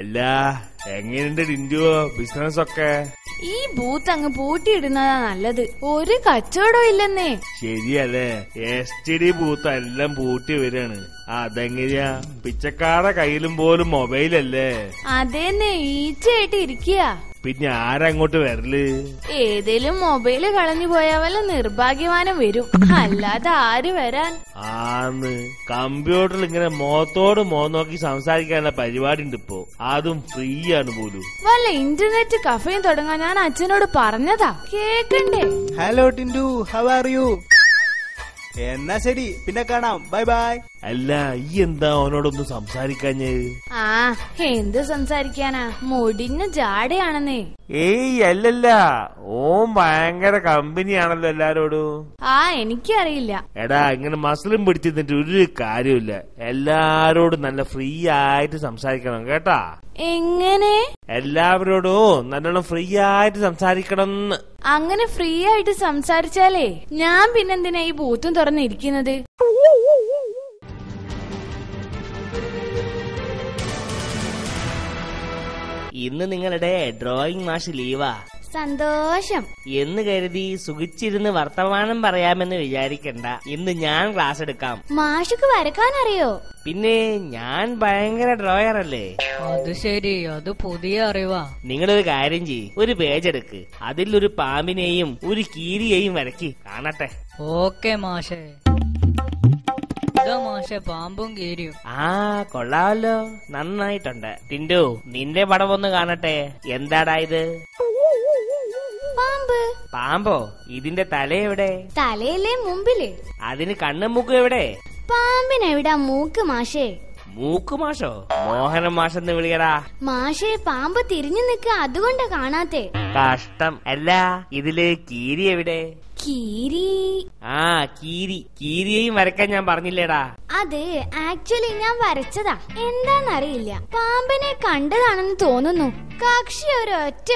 അല്ല, എങ്ങനെയുണ്ട് ടിന്റുവോ ബിസിനസ് ഒക്കെ? ഈ ബൂത്ത് അങ്ങ് പൂട്ടിയിടുന്നതാ നല്ലത്. ഒരു കച്ചവടം ഇല്ലെന്നേ. ശരിയല്ലേ, STD ബൂത്ത് എല്ലാം പൂട്ടി വരാണ്. അതെങ്ങനെയാ? പിച്ചക്കാരുടെ കയ്യിലും പോലും മൊബൈലല്ലേ? അതേന്നെ, ഈച്ചയായിട്ട് ഇരിക്കുക. പിന്നെ ആരങ്ങോട്ട് വരല്? ഏതേലും മൊബൈല് കളഞ്ഞു പോയാ വല്ല നിർഭാഗ്യവാനം വരും, അല്ലാതെ ആര് വരാൻ? ആന്ന്, കമ്പ്യൂട്ടറിൽ ഇങ്ങനെ മുഖത്തോട് മുഖം നോക്കി സംസാരിക്കാനുള്ള പരിപാടി ഉണ്ട് ഇപ്പോ. അതും ഫ്രീ ആണ് പോലും. വല്ല ഇന്റർനെറ്റ് കഫേയും തുടങ്ങാൻ ഞാൻ അച്ഛനോട് പറഞ്ഞതാ, കേക്കണ്ടേ? Hello Tintu, how are you? എന്നാ ശരി, പിന്നെ കാണാം, ബൈ ബൈ. അല്ല, ഈ എന്താ അവനോടൊന്നും സംസാരിക്കാഞ്ഞ്? ആ, എന്ത് സംസാരിക്കാനാ, മുടിഞ്ഞ ജാടയാണെന്നേ. ഏയ് അല്ലല്ല, ഓൻ ഭയങ്കര കമ്പനിയാണല്ലോ എല്ലാരോടും. ആ, എനിക്കറിയില്ല. എടാ, ഇങ്ങനെ മസിലും പിടിച്ചിരുന്നിട്ട് ഒരു കാര്യമില്ല. എല്ലാരോടും നല്ല ഫ്രീ ആയിട്ട് സംസാരിക്കണം കേട്ടാ. എങ്ങനെ? എല്ലാവരോടും നല്ലോണം ഫ്രീ ആയിട്ട് സംസാരിക്കണം. അങ്ങനെ ഫ്രീ ആയിട്ട് സംസാരിച്ചാലേ ഞാൻ പിന്നെന്തിനാ ഈ ബൂത്തും തുറന്നിരിക്കുന്നത്? ഇന്ന് നിങ്ങളുടെ ഡ്രോയിങ് മാഷ് ലീവാ. സന്തോഷം എന്ന് കരുതി സുഖിച്ചിരുന്ന് വർത്തമാനം പറയാമെന്ന് വിചാരിക്കണ്ട. ഇന്ന് ഞാൻ ക്ലാസ് എടുക്കാം. മാഷുക്ക് വരക്കാനറിയോ? പിന്നെ ഞാൻ ഭയങ്കര ഡ്രോയർ അല്ലേ. അത് ശരി, അത് പുതിയ അറിവാ. നിങ്ങളൊരു കാര്യം ചെയ്യ്, ഒരു പേജ് എടുക്ക്, അതിലൊരു പാമ്പിനെയും ഒരു കീരിയെയും വരക്കി കാണട്ടെ. ഓക്കെ മാഷേ. ഇതാ മാഷെ, പാമ്പും കീരിയും. ആ, കൊള്ളാമല്ലോ, നന്നായിട്ടുണ്ട്. ടിന്റു, നിന്റെ പടം ഒന്ന് കാണട്ടെ. എന്താടാ ഇത്? പാമ്പ്. പാമ്പോ? ഇതിന്റെ തല എവിടെ? തലയിലെ മുമ്പില്. അതിന് കണ്ണും മൂക്കും എവിടെ? പാമ്പിനെവിടാ മൂക്ക് മാഷേ? മൂക്ക് മാഷോ? മോഹനം മാഷെന്ന് വിളിയടാ. മാഷേ, പാമ്പ് തിരിഞ്ഞു നിക്ക, അതുകൊണ്ടാ കാണാത്തെ. കഷ്ടം. അല്ല, ഇതില് കീരി എവിടെ? കീരി. ആ, കീരിയെയും വരക്കാൻ ഞാൻ പറഞ്ഞില്ലേടാ. അത് ആക്ച്വലി ഞാൻ വരച്ചതാ. എന്താന്നറിയില്ല, പാമ്പിനെ കണ്ടതാണെന്ന് തോന്നുന്നു. കക്ഷി ഒരൊറ്റ